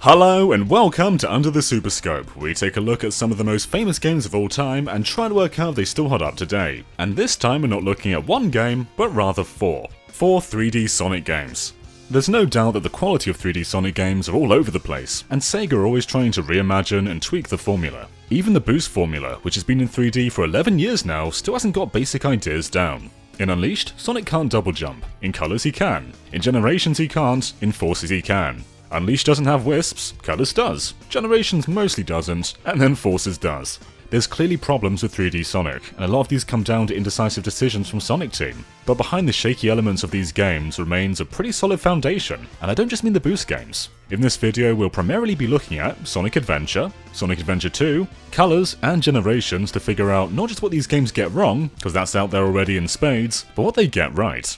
Hello and welcome to Under the Super Scope, where we take a look at some of the most famous games of all time and try to work out if they still hold up today. And this time we're not looking at one game, but rather four 3D Sonic games. There's no doubt that the quality of 3D Sonic games are all over the place, and Sega are always trying to reimagine and tweak the formula. Even the Boost formula, which has been in 3D for 11 years now, still hasn't got basic ideas down. In Unleashed, Sonic can't double jump. In Colors he can. In Generations he can't. In Forces he can. Unleashed doesn't have Wisps, Colors does. Generations mostly doesn't, and then Forces does. There's clearly problems with 3D Sonic, and a lot of these come down to indecisive decisions from Sonic Team. But behind the shaky elements of these games remains a pretty solid foundation, and I don't just mean the Boost games. In this video we'll primarily be looking at Sonic Adventure, Sonic Adventure 2, Colors, and Generations to figure out not just what these games get wrong, because that's out there already in spades, but what they get right.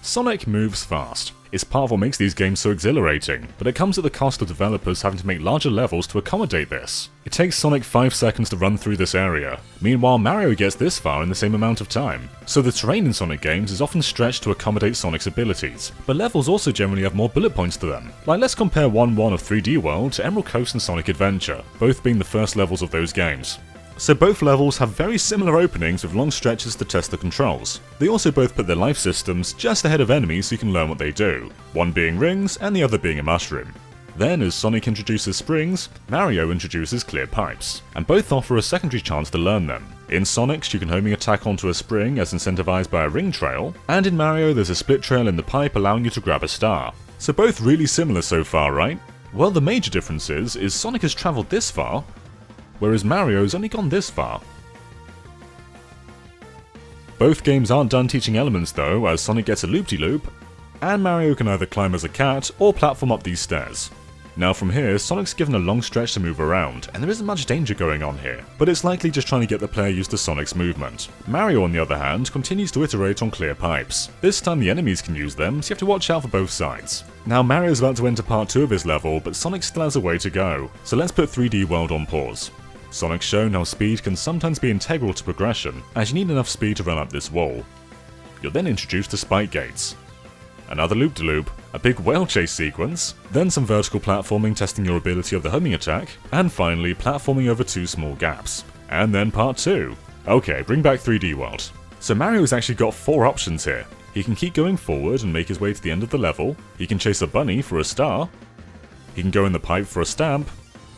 Sonic moves fast. It's part of what makes these games so exhilarating, but it comes at the cost of developers having to make larger levels to accommodate this. It takes Sonic 5 seconds to run through this area, meanwhile Mario gets this far in the same amount of time. So the terrain in Sonic games is often stretched to accommodate Sonic's abilities, but levels also generally have more bullet points to them. Like, let's compare 1-1 of 3D World to Emerald Coast and Sonic Adventure, both being the first levels of those games. So both levels have very similar openings with long stretches to test the controls. They also both put their life systems just ahead of enemies so you can learn what they do, one being rings and the other being a mushroom. Then as Sonic introduces springs, Mario introduces clear pipes, and both offer a secondary chance to learn them. In Sonic's you can homing attack onto a spring as incentivized by a ring trail, and in Mario there's a split trail in the pipe allowing you to grab a star. So both really similar so far, right? Well, the major difference is Sonic has travelled this far, whereas Mario's only gone this far. Both games aren't done teaching elements though, as Sonic gets a loop-de-loop, and Mario can either climb as a cat or platform up these stairs. Now from here, Sonic's given a long stretch to move around, and there isn't much danger going on here, but it's likely just trying to get the player used to Sonic's movement. Mario on the other hand continues to iterate on clear pipes. This time the enemies can use them, so you have to watch out for both sides. Now Mario's about to enter part 2 of his level, but Sonic still has a way to go, so let's put 3D World on pause. Sonic's shown how speed can sometimes be integral to progression, as you need enough speed to run up this wall. You're then introduced to spike gates, another loop-de-loop, a big whale chase sequence, then some vertical platforming testing your ability of the homing attack, and finally platforming over 2 small gaps. And then part 2. Okay, bring back 3D World. So Mario's actually got 4 options here. He can keep going forward and make his way to the end of the level, he can chase a bunny for a star, he can go in the pipe for a stamp,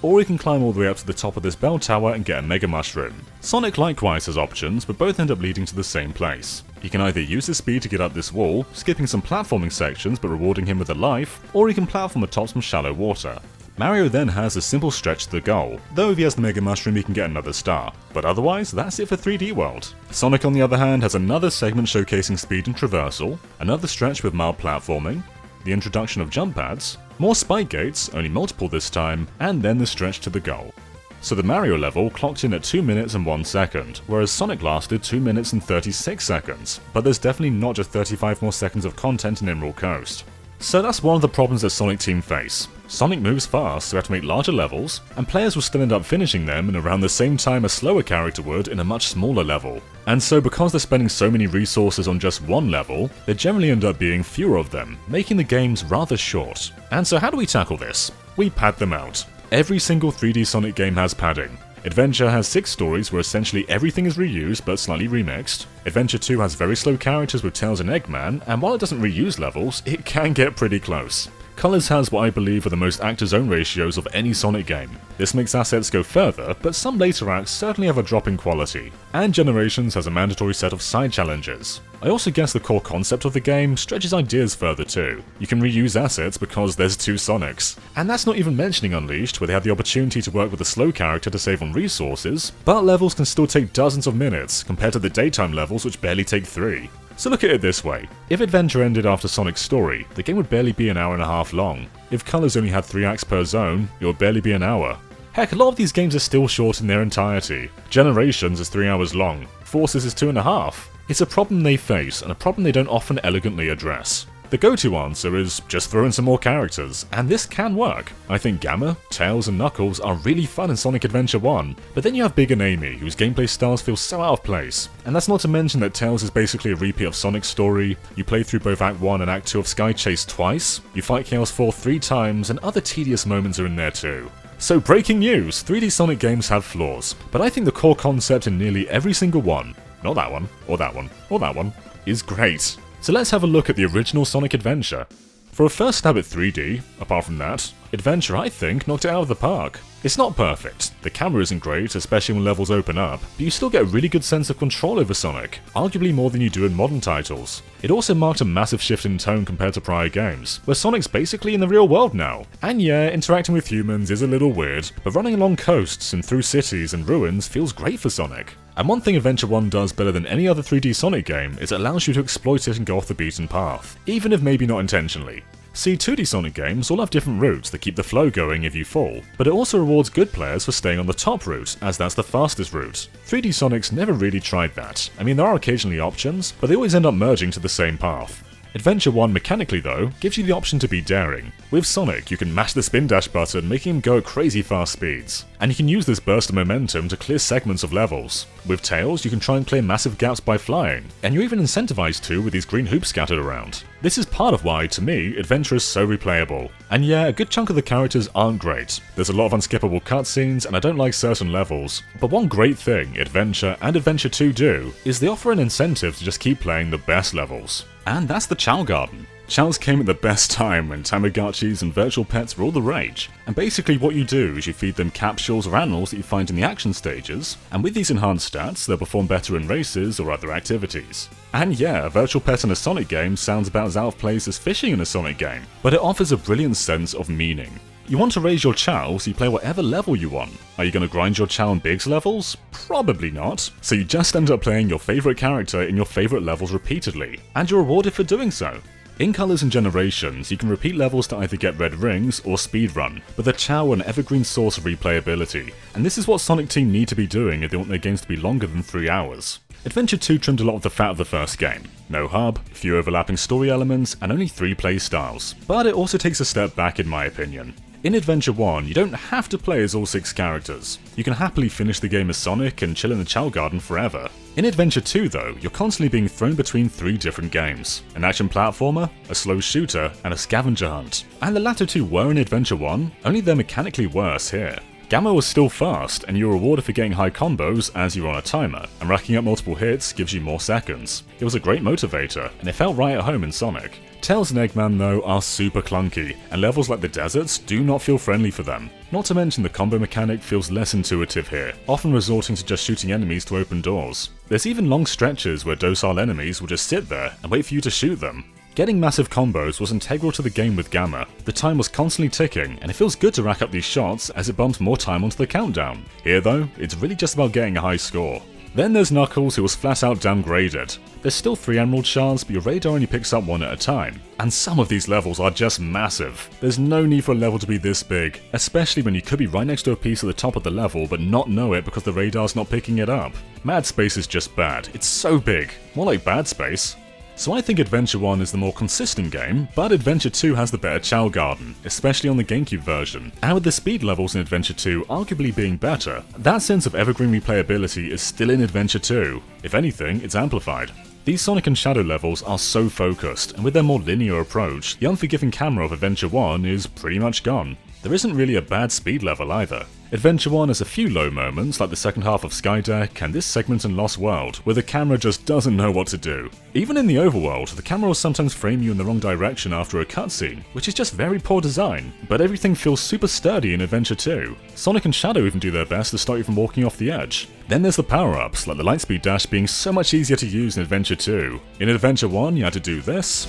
or he can climb all the way up to the top of this bell tower and get a Mega Mushroom. Sonic likewise has options, but both end up leading to the same place. He can either use his speed to get up this wall, skipping some platforming sections but rewarding him with a life, or he can platform atop some shallow water. Mario then has a simple stretch to the goal, though if he has the Mega Mushroom he can get another star, but otherwise that's it for 3D World. Sonic on the other hand has another segment showcasing speed and traversal, another stretch with mild platforming, the introduction of jump pads, more spike gates, only multiple this time, and then the stretch to the goal. So the Mario level clocked in at 2 minutes and 1 second, whereas Sonic lasted 2 minutes and 36 seconds, but there's definitely not just 35 more seconds of content in Emerald Coast. So that's one of the problems that Sonic Team face. Sonic moves fast, so we have to make larger levels, and players will still end up finishing them in around the same time a slower character would in a much smaller level. And so because they're spending so many resources on just one level, there generally end up being fewer of them, making the games rather short. And so how do we tackle this? We pad them out. Every single 3D Sonic game has padding. Adventure has 6 stories where essentially everything is reused but slightly remixed. Adventure 2 has very slow characters with Tails and Eggman, and while it doesn't reuse levels, it can get pretty close. Colors has what I believe are the most actor-zone ratios of any Sonic game. This makes assets go further, but some later acts certainly have a drop in quality. And Generations has a mandatory set of side challenges. I also guess the core concept of the game stretches ideas further too. You can reuse assets because there's 2 Sonics. And that's not even mentioning Unleashed, where they have the opportunity to work with a slow character to save on resources, but levels can still take dozens of minutes, compared to the daytime levels which barely take 3. So look at it this way, if Adventure ended after Sonic's story, the game would barely be an hour and a half long. If Colors only had 3 acts per zone, it would barely be an hour. Heck, a lot of these games are still short in their entirety. Generations is 3 hours long, Forces is 2.5. It's a problem they face, and a problem they don't often elegantly address. The go-to answer is just throw in some more characters, and this can work. I think Gamma, Tails, and Knuckles are really fun in Sonic Adventure 1, but then you have Big and Amy, whose gameplay styles feel so out of place. And that's not to mention that Tails is basically a repeat of Sonic's story, you play through both Act 1 and Act 2 of Sky Chase twice, you fight Chaos 4 3 times, and other tedious moments are in there too. So breaking news, 3D Sonic games have flaws, but I think the core concept in nearly every single one, not that one, or that one, or that one, is great. So let's have a look at the original Sonic Adventure. For a first stab at 3D, apart from that, Adventure I think knocked it out of the park. It's not perfect, the camera isn't great, especially when levels open up, but you still get a really good sense of control over Sonic, arguably more than you do in modern titles. It also marked a massive shift in tone compared to prior games, where Sonic's basically in the real world now. And yeah, interacting with humans is a little weird, but running along coasts and through cities and ruins feels great for Sonic. And one thing Adventure 1 does better than any other 3D Sonic game is it allows you to exploit it and go off the beaten path, even if maybe not intentionally. See, 2D Sonic games all have different routes that keep the flow going if you fall, but it also rewards good players for staying on the top route, as that's the fastest route. 3D Sonic's never really tried that. I mean, there are occasionally options, but they always end up merging to the same path. Adventure 1 mechanically though, gives you the option to be daring. With Sonic, you can mash the spin dash button, making him go at crazy fast speeds. And you can use this burst of momentum to clear segments of levels. With Tails, you can try and clear massive gaps by flying, and you're even incentivized to with these green hoops scattered around. This is part of why, to me, Adventure is so replayable. And yeah, a good chunk of the characters aren't great. There's a lot of unskippable cutscenes, and I don't like certain levels. But one great thing Adventure and Adventure 2 do, is they offer an incentive to just keep playing the best levels. And that's the Chow Garden. Chows came at the best time when Tamagotchis and virtual pets were all the rage, and basically what you do is you feed them capsules or animals that you find in the action stages, and with these enhanced stats they'll perform better in races or other activities. And yeah, a virtual pet in a Sonic game sounds about as out of place as fishing in a Sonic game, but it offers a brilliant sense of meaning. You want to raise your Chow, so you play whatever level you want. Are you going to grind your Chow on Big's levels? Probably not. So you just end up playing your favourite character in your favourite levels repeatedly, and you're rewarded for doing so. In Colors and Generations, you can repeat levels to either get red rings or speedrun, but the Chow are an evergreen source of replayability, and this is what Sonic Team need to be doing if they want their games to be longer than 3 hours. Adventure 2 trimmed a lot of the fat of the first game. No hub, few overlapping story elements, and only 3 play styles. But it also takes a step back in my opinion. In Adventure 1, you don't have to play as all 6 characters. You can happily finish the game as Sonic and chill in the Chow Garden forever. In Adventure 2 though, you're constantly being thrown between 3 different games. An action platformer, a slow shooter, and a scavenger hunt. And the latter 2 were in Adventure 1, only they're mechanically worse here. Gamma was still fast, and you're rewarded for getting high combos as you're on a timer, and racking up multiple hits gives you more seconds. It was a great motivator, and it felt right at home in Sonic. Tails and Eggman though are super clunky, and levels like the deserts do not feel friendly for them. Not to mention the combo mechanic feels less intuitive here, often resorting to just shooting enemies to open doors. There's even long stretches where docile enemies will just sit there and wait for you to shoot them. Getting massive combos was integral to the game with Gamma. The time was constantly ticking, and it feels good to rack up these shots as it bumps more time onto the countdown. Here though, it's really just about getting a high score. Then there's Knuckles, who was flat out downgraded. There's still 3 emerald shards, but your radar only picks up 1 at a time. And some of these levels are just massive. There's no need for a level to be this big, especially when you could be right next to a piece at the top of the level but not know it because the radar's not picking it up. Mad Space is just bad, it's so big. More like Bad Space. So I think Adventure 1 is the more consistent game, but Adventure 2 has the better Chow Garden, especially on the GameCube version, and with the speed levels in Adventure 2 arguably being better, that sense of evergreen replayability is still in Adventure 2. If anything, it's amplified. These Sonic and Shadow levels are so focused, and with their more linear approach, the unforgiving camera of Adventure 1 is pretty much gone. There isn't really a bad speed level either. Adventure 1 has a few low moments, like the second half of Skydeck and this segment in Lost World, where the camera just doesn't know what to do. Even in the overworld, the camera will sometimes frame you in the wrong direction after a cutscene, which is just very poor design, but everything feels super sturdy in Adventure 2. Sonic and Shadow even do their best to start you from walking off the edge. Then there's the power-ups, like the Lightspeed Dash being so much easier to use in Adventure 2. In Adventure 1, you had to do this,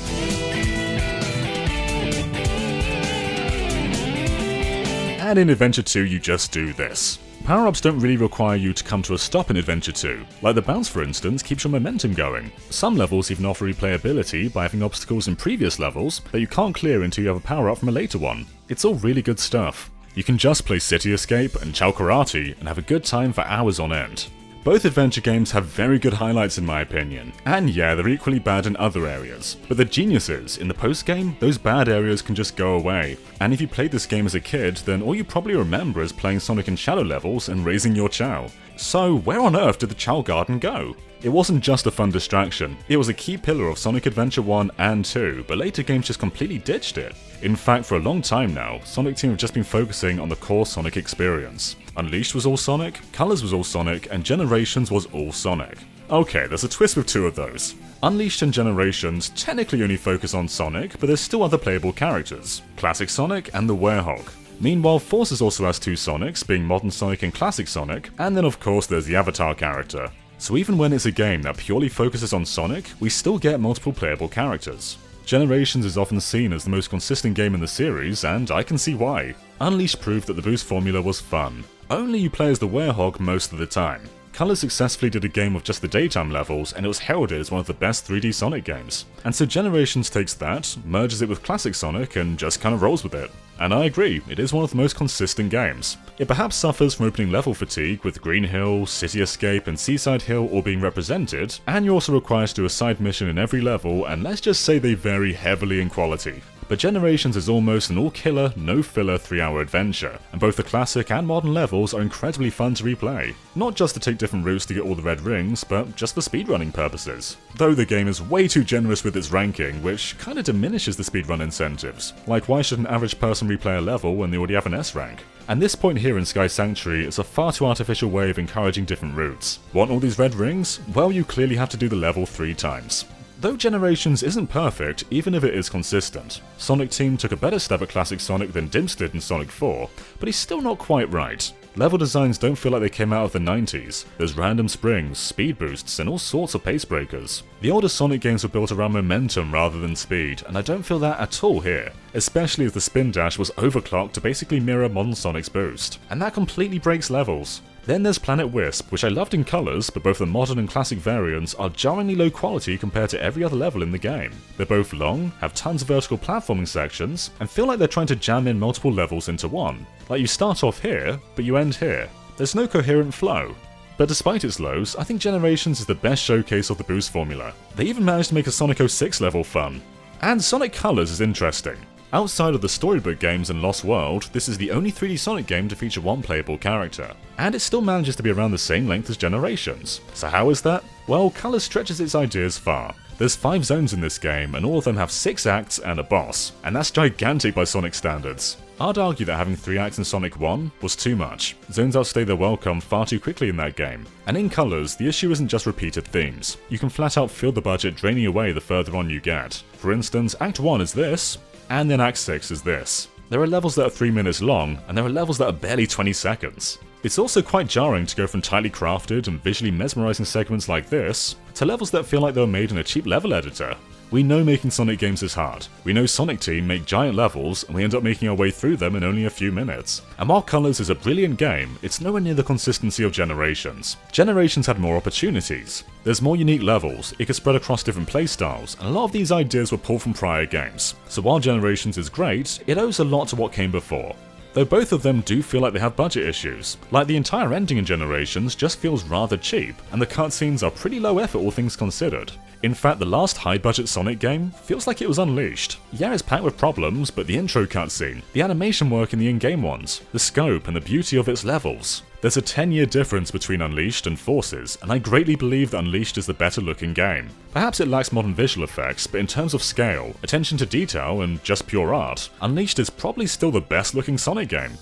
and in Adventure 2 you just do this. Power-ups don't really require you to come to a stop in Adventure 2, like the bounce for instance keeps your momentum going. Some levels even offer replayability by having obstacles in previous levels that you can't clear until you have a power-up from a later one. It's all really good stuff. You can just play City Escape and Chow Karate and have a good time for hours on end. Both adventure games have very good highlights in my opinion, and yeah, they're equally bad in other areas. But the genius is, in the post-game, those bad areas can just go away. And if you played this game as a kid, then all you probably remember is playing Sonic in Shadow levels and raising your Chow. So where on earth did the Chow Garden go? It wasn't just a fun distraction, it was a key pillar of Sonic Adventure 1 and 2, but later games just completely ditched it. In fact, for a long time now, Sonic Team have just been focusing on the core Sonic experience. Unleashed was all Sonic, Colors was all Sonic, and Generations was all Sonic. Okay, there's a twist with two of those. Unleashed and Generations technically only focus on Sonic, but there's still other playable characters, Classic Sonic and the Werehog. Meanwhile, Forces also has two Sonics, being Modern Sonic and Classic Sonic, and then of course there's the Avatar character. So even when it's a game that purely focuses on Sonic, we still get multiple playable characters. Generations is often seen as the most consistent game in the series, and I can see why. Unleashed proved that the boost formula was fun. Only you play as the Werehog most of the time. Colors successfully did a game of just the daytime levels, and it was heralded as one of the best 3D Sonic games. And so Generations takes that, merges it with Classic Sonic, and just kinda rolls with it. And I agree, it is one of the most consistent games. It perhaps suffers from opening level fatigue, with Green Hill, City Escape, and Seaside Hill all being represented, and you're also required to do a side mission in every level, and let's just say they vary heavily in quality. But Generations is almost an all-killer, no-filler 3-hour adventure, and both the classic and modern levels are incredibly fun to replay. Not just to take different routes to get all the red rings, but just for speedrunning purposes. Though the game is way too generous with its ranking, which kinda diminishes the speedrun incentives. Like, why should an average person replay a level when they already have an S rank? And this point here in Sky Sanctuary is a far too artificial way of encouraging different routes. Want all these red rings? Well, you clearly have to do the level 3 times. Though Generations isn't perfect, even if it is consistent. Sonic Team took a better stab at Classic Sonic than Dimps did in Sonic 4, but he's still not quite right. Level designs don't feel like they came out of the 90s. There's random springs, speed boosts, and all sorts of pace breakers. The older Sonic games were built around momentum rather than speed, and I don't feel that at all here, especially as the spin dash was overclocked to basically mirror modern Sonic's boost, and that completely breaks levels. Then there's Planet Wisp, which I loved in colours, but both the modern and classic variants are jarringly low quality compared to every other level in the game. They're both long, have tons of vertical platforming sections, and feel like they're trying to jam in multiple levels into one. Like you start off here, but you end here. There's no coherent flow. But despite its lows, I think Generations is the best showcase of the boost formula. They even managed to make a Sonic 06 level fun. And Sonic Colors is interesting. Outside of the storybook games and Lost World, this is the only 3D Sonic game to feature one playable character. And it still manages to be around the same length as Generations. So how is that? Well, Colors stretches its ideas far. There's 5 zones in this game, and all of them have 6 acts and a boss, and that's gigantic by Sonic standards. I'd argue that having 3 acts in Sonic 1 was too much. Zones outstay their welcome far too quickly in that game. And in Colors, the issue isn't just repeated themes. You can flat out feel the budget draining away the further on you get. For instance, Act 1 is this, and then Act 6 is this. There are levels that are 3 minutes long, and there are levels that are barely 20 seconds. It's also quite jarring to go from tightly crafted and visually mesmerizing segments like this, to levels that feel like they were made in a cheap level editor. We know making Sonic games is hard. We know Sonic Team make giant levels, and we end up making our way through them in only a few minutes. And while Colors is a brilliant game, it's nowhere near the consistency of Generations. Generations had more opportunities. There's more unique levels, it could spread across different playstyles, and a lot of these ideas were pulled from prior games. So while Generations is great, it owes a lot to what came before. Though both of them do feel like they have budget issues. Like the entire ending in Generations just feels rather cheap, and the cutscenes are pretty low effort all things considered. In fact, the last high-budget Sonic game feels like it was Unleashed. Yeah, it's packed with problems, but the intro cutscene, the animation work in the in-game ones, the scope and the beauty of its levels. There's a 10-year difference between Unleashed and Forces, and I greatly believe that Unleashed is the better looking game. Perhaps it lacks modern visual effects, but in terms of scale, attention to detail, and just pure art, Unleashed is probably still the best looking Sonic game.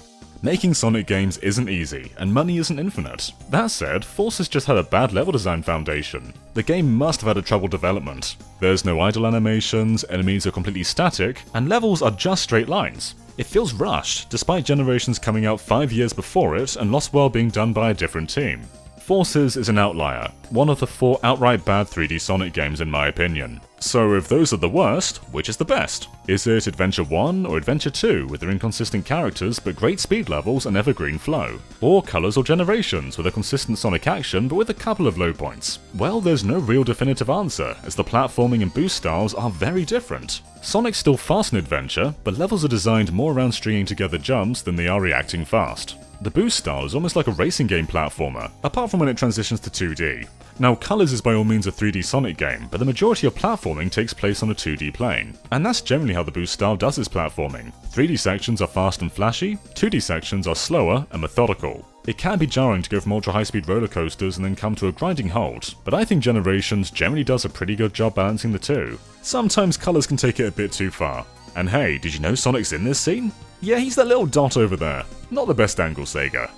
Making Sonic games isn't easy, and money isn't infinite. That said, Forces just had a bad level design foundation. The game must have had a troubled development. There's no idle animations, enemies are completely static, and levels are just straight lines. It feels rushed, despite Generations coming out 5 years before it and Lost World being done by a different team. Forces is an outlier, one of the 4 outright bad 3D Sonic games in my opinion. So if those are the worst, which is the best? Is it Adventure 1 or Adventure 2 with their inconsistent characters but great speed levels and evergreen flow? Or Colors or Generations with a consistent Sonic action but with a couple of low points? Well, there's no real definitive answer, as the platforming and boost styles are very different. Sonic's still fast in Adventure, but levels are designed more around stringing together jumps than they are reacting fast. The boost style is almost like a racing game platformer, apart from when it transitions to 2D. Now, Colors is by all means a 3D Sonic game, but the majority of platforming takes place on a 2D plane. And that's generally how the boost style does its platforming. 3D sections are fast and flashy, 2D sections are slower and methodical. It can be jarring to go from ultra high-speed roller coasters and then come to a grinding halt, but I think Generations generally does a pretty good job balancing the two. Sometimes Colors can take it a bit too far. And hey, did you know Sonic's in this scene? Yeah, he's that little dot over there. Not the best angle, Sega.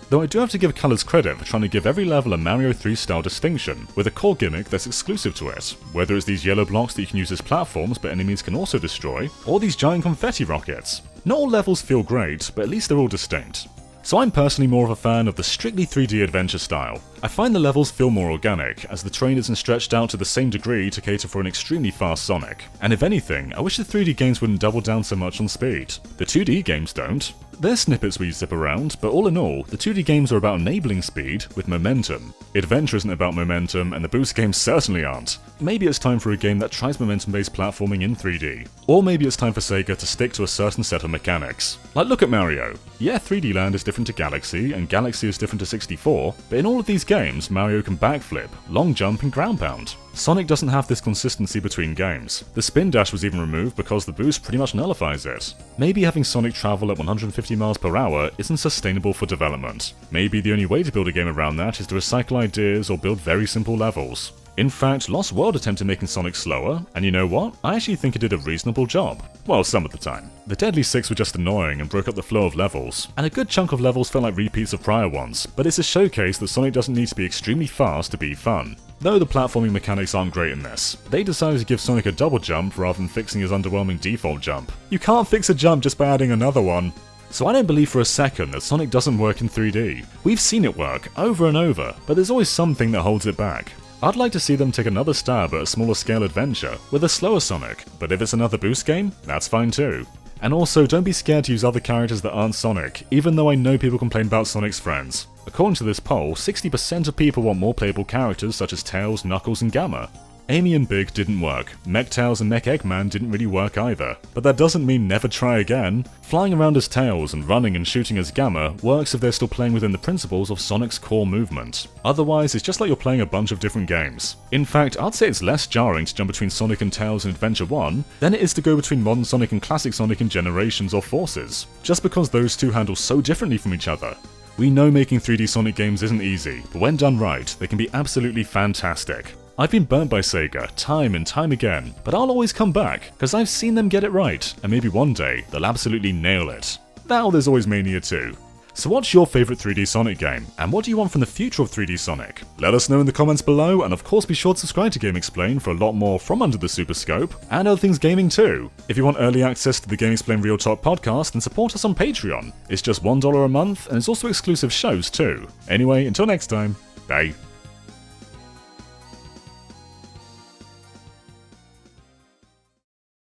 Though I do have to give Colors credit for trying to give every level a Mario 3 style distinction, with a core gimmick that's exclusive to it, whether it's these yellow blocks that you can use as platforms but enemies can also destroy, or these giant confetti rockets. Not all levels feel great, but at least they're all distinct. So I'm personally more of a fan of the strictly 3D adventure style. I find the levels feel more organic, as the terrain isn't stretched out to the same degree to cater for an extremely fast Sonic. And if anything, I wish the 3D games wouldn't double down so much on speed. The 2D games don't. There's snippets where you zip around, but all in all, the 2D games are about enabling speed with momentum. Adventure isn't about momentum, and the boost games certainly aren't. Maybe it's time for a game that tries momentum-based platforming in 3D. Or maybe it's time for Sega to stick to a certain set of mechanics. Like look at Mario. Yeah, 3D Land is different to Galaxy, and Galaxy is different to 64, but in all of these games, Mario can backflip, long jump, and ground pound. Sonic doesn't have this consistency between games. The spin dash was even removed because the boost pretty much nullifies it. Maybe having Sonic travel at 150 miles per hour isn't sustainable for development. Maybe the only way to build a game around that is to recycle ideas or build very simple levels. In fact, Lost World attempted making Sonic slower, and you know what? I actually think it did a reasonable job. Well, some of the time. The Deadly Six were just annoying and broke up the flow of levels, and a good chunk of levels felt like repeats of prior ones, but it's a showcase that Sonic doesn't need to be extremely fast to be fun. Though the platforming mechanics aren't great in this. They decided to give Sonic a double jump rather than fixing his underwhelming default jump. You can't fix a jump just by adding another one. So I don't believe for a second that Sonic doesn't work in 3D. We've seen it work, over and over, but there's always something that holds it back. I'd like to see them take another stab at a smaller scale adventure, with a slower Sonic, but if it's another boost game, that's fine too. And also, don't be scared to use other characters that aren't Sonic, even though I know people complain about Sonic's friends. According to this poll, 60% of people want more playable characters such as Tails, Knuckles, and Gamma. Amy and Big didn't work, Mech Tails and Mech Eggman didn't really work either, but that doesn't mean never try again. Flying around as Tails and running and shooting as Gamma works if they're still playing within the principles of Sonic's core movement. Otherwise, it's just like you're playing a bunch of different games. In fact, I'd say it's less jarring to jump between Sonic and Tails in Adventure 1 than it is to go between modern Sonic and classic Sonic in Generations or Forces, just because those two handle so differently from each other. We know making 3D Sonic games isn't easy, but when done right, they can be absolutely fantastic. I've been burnt by Sega time and time again, but I'll always come back, because I've seen them get it right, and maybe one day they'll absolutely nail it. Now there's always Mania 2. So what's your favourite 3D Sonic game, and what do you want from the future of 3D Sonic? Let us know in the comments below, and of course be sure to subscribe to GameXplain for a lot more from under the Super Scope, and other things gaming too. If you want early access to the GameXplain Real Talk podcast, then support us on Patreon. It's just $1 a month, and it's also exclusive shows too. Anyway, until next time, bye.